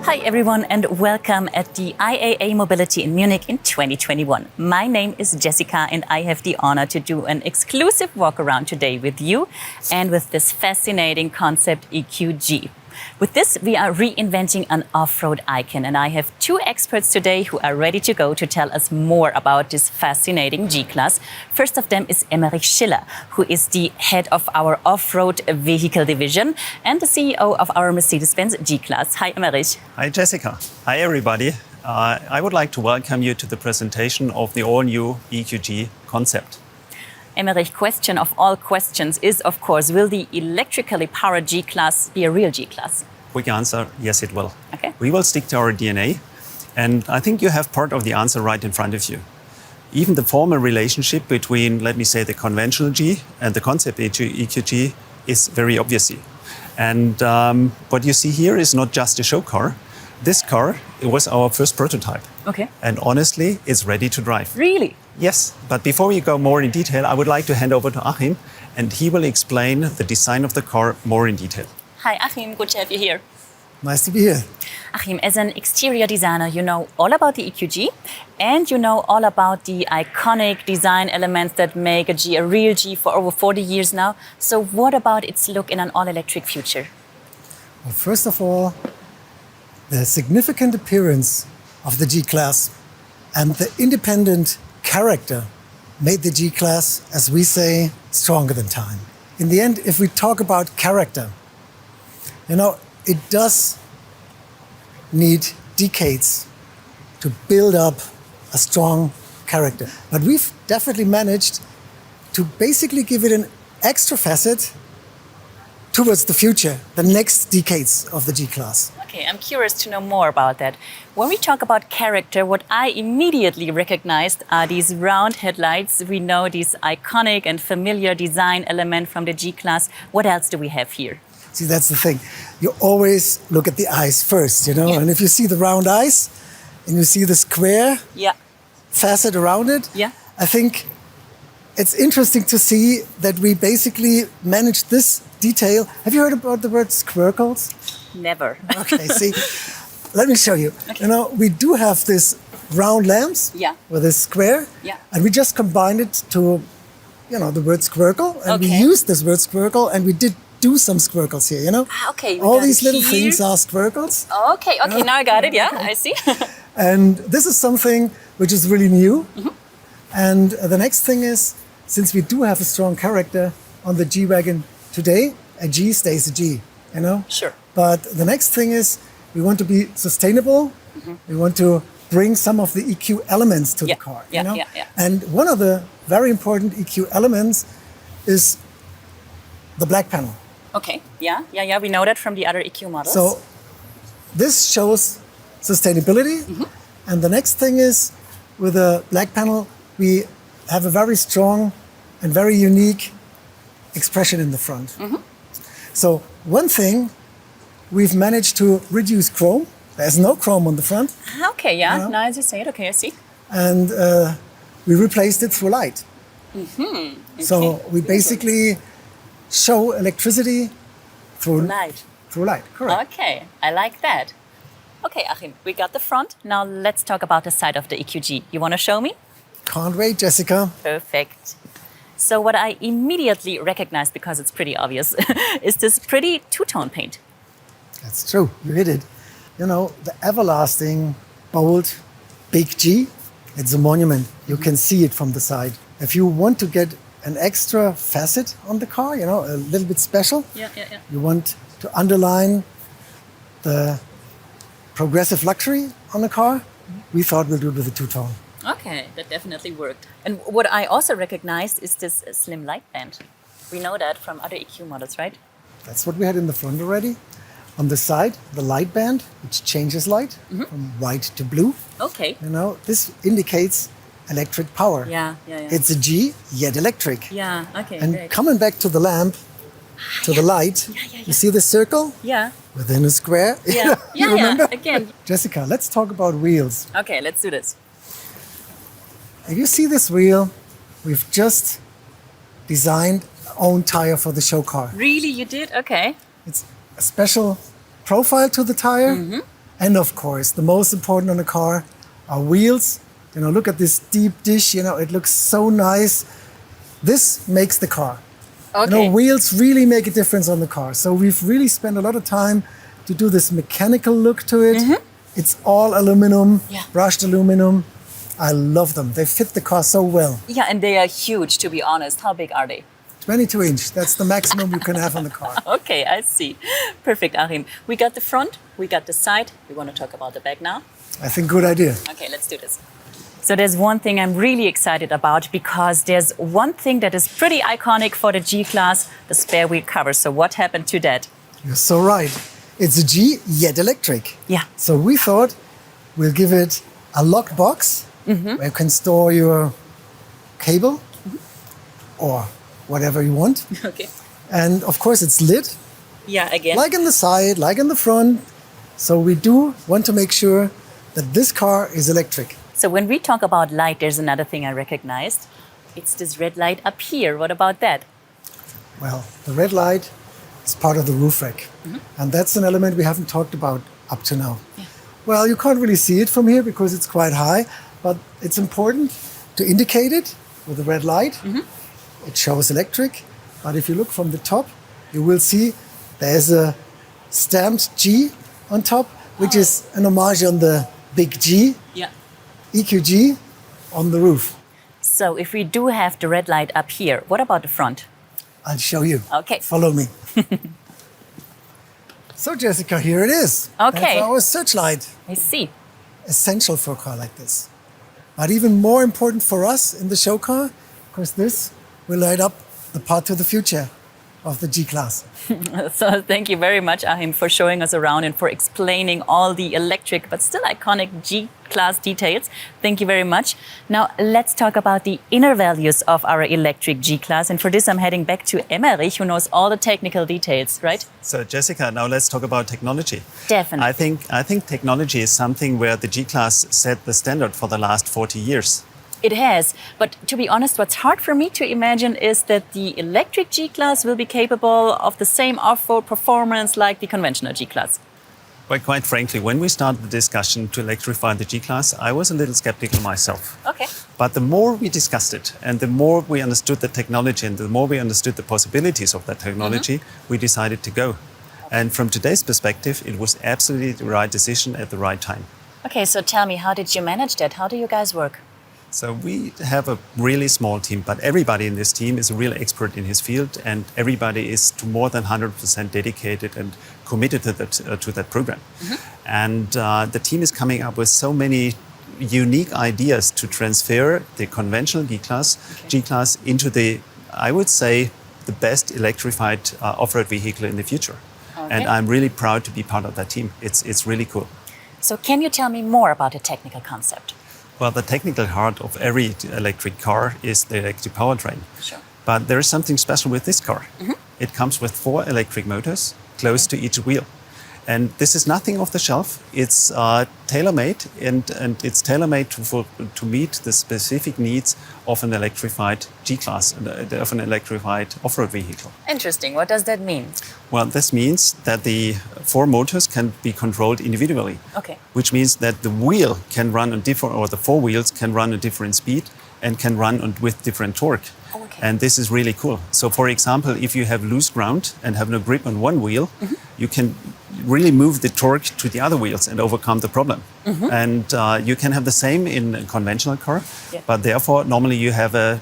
Hi everyone and welcome at the IAA Mobility in Munich in 2021. My name is Jessica and I have the honor to do an exclusive walk around today with you and with this fascinating Concept EQG. With this, we are reinventing an off-road icon, and I have two experts today who are ready to go to tell us more about this fascinating G-Class. First of them is Emmerich Schiller, who is the head of our off-road vehicle division and the CEO of our Mercedes-Benz G-Class. Hi, Emmerich. Hi, Jessica. Hi, everybody. I would like to welcome you to the presentation of the all-new EQG concept. Emmerich, question of all questions is, of course, will the electrically powered G-Class be a real G-Class? Quick answer, yes, it will. Okay. We will stick to our DNA, and I think you have part of the answer right in front of you. Even the formal relationship between, let me say, the conventional G and the Concept EQG is very obvious. And what you see here is not just a show car. This car, it was our first prototype. Okay. And honestly, it's ready to drive. Really? Yes, but before we go more in detail, I would like to hand over to Achim, and he will explain the design of the car more in detail. Hi, Achim. Good to have you here. Nice to be here. Achim, as an exterior designer, you know all about the EQG and you know all about the iconic design elements that make a G a real G for over 40 years now. So what about its look in an all-electric future? Well, first of all, the significant appearance of the G-Class and the independent character made the G-Class, as we say, stronger than time. In the end, if we talk about character, it does need decades to build up a strong character. But we've definitely managed to basically give it an extra facet towards the future, the next decades of the G-Class. Okay, I'm curious to know more about that. When we talk about character, what I immediately recognized are these round headlights. We know this iconic and familiar design element from the G-Class. What else do we have here? See, that's the thing. You always look at the eyes first, Yeah. And if you see the round eyes and you see the square facet around it, I think it's interesting to see that we basically managed this detail. Have you heard about the word squircles? Never. Okay, see, let me show you. Okay. We do have this round lamps with this square, and we just combined it to, the word squircle, and we used this word squircle, and we did do some squircles here, Okay. All these little things are squircles. Okay, now I got it, I see. And this is something which is really new. Mm-hmm. And the next thing is, since we do have a strong character on the G-Wagon today, a G stays a G, Sure. But the next thing is we want to be sustainable. Mm-hmm. We want to bring some of the EQ elements to the car. And one of the very important EQ elements is the black panel. Okay, we know that from the other EQ models. So this shows sustainability. Mm-hmm. And the next thing is, with the black panel, we have a very strong and very unique expression in the front. Mm-hmm. So one thing, we've managed to reduce chrome. There's no chrome on the front. Okay, now as you say it, okay, I see. And we replaced it through light. Mm-hmm. Okay. So we basically show electricity through light. Through light, correct. Okay, I like that. Okay, Achim, we got the front. Now let's talk about the side of the EQG. You want to show me? Can't wait, Jessica. Perfect. So what I immediately recognized, because it's pretty obvious, is this pretty two-tone paint. That's true, you hit it. The everlasting, bold, big G, it's a monument. You can see it from the side. If you want to get an extra facet on the car, a little bit special, you want to underline the progressive luxury on the car, we thought we'll do it with a two-tone. Okay, that definitely worked. And what I also recognized is this slim light band. We know that from other EQ models, right? That's what we had in the front already. On the side, the light band, which changes light from white to blue. Okay. This indicates electric power. Yeah. It's a G, yet electric. Yeah, okay. And great. coming back to the lamp, to the light, you see the circle? Yeah. Within a square? Yeah, You remember? again. Jessica, let's talk about wheels. Okay, let's do this. If you see this wheel, we've just designed our own tire for the show car. Really, you did? Okay. It's a special profile to the tire, And of course, the most important on a car are wheels. You know, look at this deep dish, you know, it looks so nice. This makes the car. Okay. You know, wheels really make a difference on the car. So we've really spent a lot of time to do this mechanical look to it. It's all aluminum, Yeah. brushed aluminum. I love them. They fit the car so well. Yeah, and they are huge, to be honest. How big are they? 22 inch, that's the maximum you can have on the car. Okay, I see. Perfect, Achim. We got the front, we got the side. We want to talk about the back now. I think good idea. Okay, let's do this. So there's one thing I'm really excited about because there's one thing that is pretty iconic for the G-Class, the spare wheel cover. So what happened to that? You're so right. It's a G, yet electric. Yeah. So we thought we'll give it a lock box where you can store your cable or whatever you want. Okay. And of course it's lit, Yeah, again. like in the side, like in the front. So we do want to make sure that this car is electric. So when we talk about light, there's another thing I recognized. It's this red light up here. What about that? Well, the red light is part of the roof rack. And that's an element we haven't talked about up to now. Well, you can't really see it from here because it's quite high, but it's important to indicate it with the red light. It shows electric, but if you look from the top, you will see there's a stamped G on top, which is an homage on the big G, Yeah. EQG, on the roof. So if we do have the red light up here, what about the front? I'll show you. Okay. Follow me. So, Jessica, here it is. Okay. That's our searchlight. I see. Essential for a car like this. But even more important for us in the show car, because this will light up the path to the future of the G-Class. So thank you very much, Achim, for showing us around and for explaining all the electric but still iconic G-Class details. Thank you very much. Now let's talk about the inner values of our electric G-Class. And for this, I'm heading back to Emmerich, who knows all the technical details, right? So Jessica, now let's talk about technology. Definitely. I think technology is something where the G-Class set the standard for the last 40 years. It has. But to be honest, what's hard for me to imagine is that the electric G-Class will be capable of the same off-road performance like the conventional G-Class. But quite frankly, when we started the discussion to electrify the G-Class, I was a little skeptical myself. Okay. But the more we discussed it and the more we understood the technology and the more we understood the possibilities of that technology, we decided to go. And from today's perspective, it was absolutely the right decision at the right time. Okay, so tell me, how did you manage that? How do you guys work? So we have a really small team, but everybody in this team is a real expert in his field, and everybody is to more than 100% dedicated and committed to that program. And the team is coming up with so many unique ideas to transfer the conventional G-Class into the, I would say, the best electrified off-road vehicle in the future. And I'm really proud to be part of that team. It's really cool. So can you tell me more about the technical concept? Well, the technical heart of every electric car is the electric powertrain. Sure. But there is something special with this car. It comes with 4 electric motors close to each wheel. And this is nothing off the shelf. It's tailor-made, and it's tailor-made to meet the specific needs of an electrified G-Class, of an electrified off-road vehicle. Interesting. What does that mean? Well, this means that the 4 motors can be controlled individually. Okay. Which means that the wheel can run on different, or the 4 wheels can run at different speed and can run with different torque. Okay. And this is really cool. So, for example, if you have loose ground and have no grip on one wheel, you can really move the torque to the other wheels and overcome the problem. And you can have the same in a conventional car, but therefore normally you have a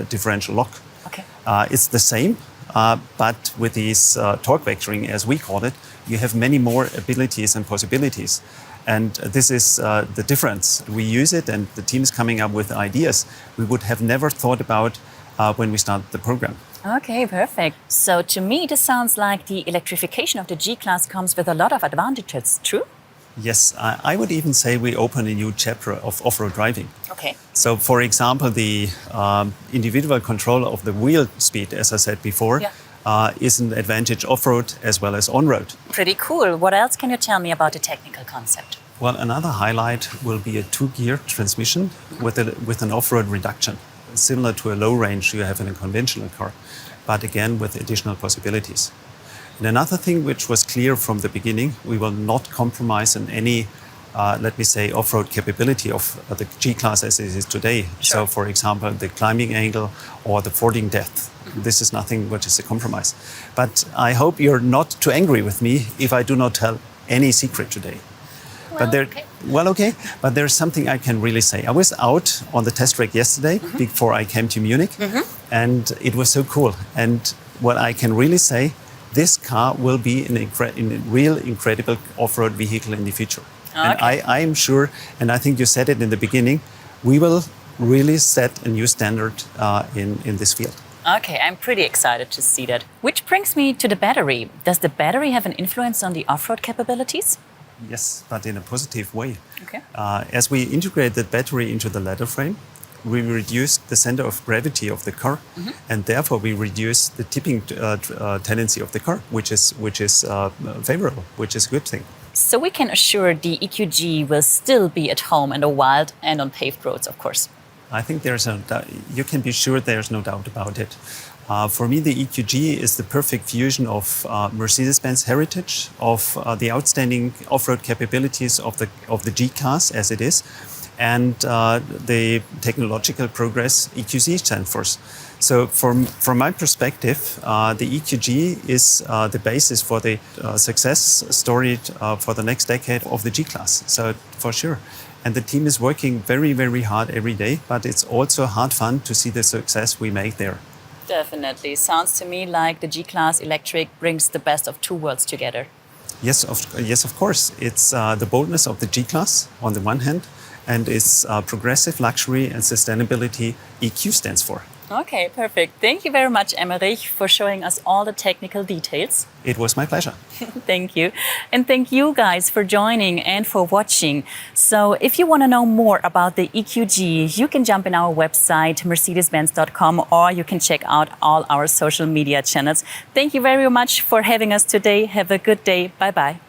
differential lock. Okay. It's the same, but with these torque vectoring, as we call it, you have many more abilities and possibilities. And this is the difference. We use it, and the team is coming up with ideas we would have never thought about when we started the program. Okay, perfect. So to me, this sounds like the electrification of the G-Class comes with a lot of advantages, true? Yes, I would even say we open a new chapter of off-road driving. Okay. So, for example, the individual control of the wheel speed, as I said before, is an advantage off-road as well as on-road. Pretty cool. What else can you tell me about the technical concept? Well, another highlight will be a 2-gear transmission with an off-road reduction, similar to a low range you have in a conventional car, but again with additional possibilities. And another thing which was clear from the beginning, we will not compromise on any, let me say, off-road capability of the G-Class as it is today. Sure. So, for example, the climbing angle or the fording depth. This is nothing which is a compromise. But I hope you're not too angry with me if I do not tell any secret today. Okay. But there's something I can really say. I was out on the test track yesterday before I came to Munich, and it was so cool. And what I can really say, this car will be a real incredible off-road vehicle in the future. And I am sure, and I think you said it in the beginning, we will really set a new standard in this field. Okay, I'm pretty excited to see that. Which brings me to the battery. Does the battery have an influence on the off-road capabilities? Yes, but in a positive way. Okay. As we integrate the battery into the ladder frame, we reduce the center of gravity of the car, and therefore we reduce the tipping tendency of the car, which is favorable, which is a good thing. So we can assure the EQG will still be at home in the wild and on paved roads, of course. I think you can be sure there's no doubt about it. For me, the EQG is the perfect fusion of Mercedes-Benz heritage, of the outstanding off-road capabilities of the G-Class as it is, and the technological progress EQC stands for. So from my perspective, the EQG is the basis for the success story for the next decade of the G-Class. So for sure. And the team is working very, very hard every day, but it's also hard fun to see the success we make there. Definitely. Sounds to me like the G-Class electric brings the best of two worlds together. Yes, of course. It's the boldness of the G-Class on the one hand, and it's progressive luxury and sustainability EQ stands for. Okay, perfect. Thank you very much, Emmerich, for showing us all the technical details. It was my pleasure. Thank you. And thank you guys for joining and for watching. So if you want to know more about the EQG, you can jump in our website, mercedes-benz.com, or you can check out all our social media channels. Thank you very much for having us today. Have a good day. Bye-bye.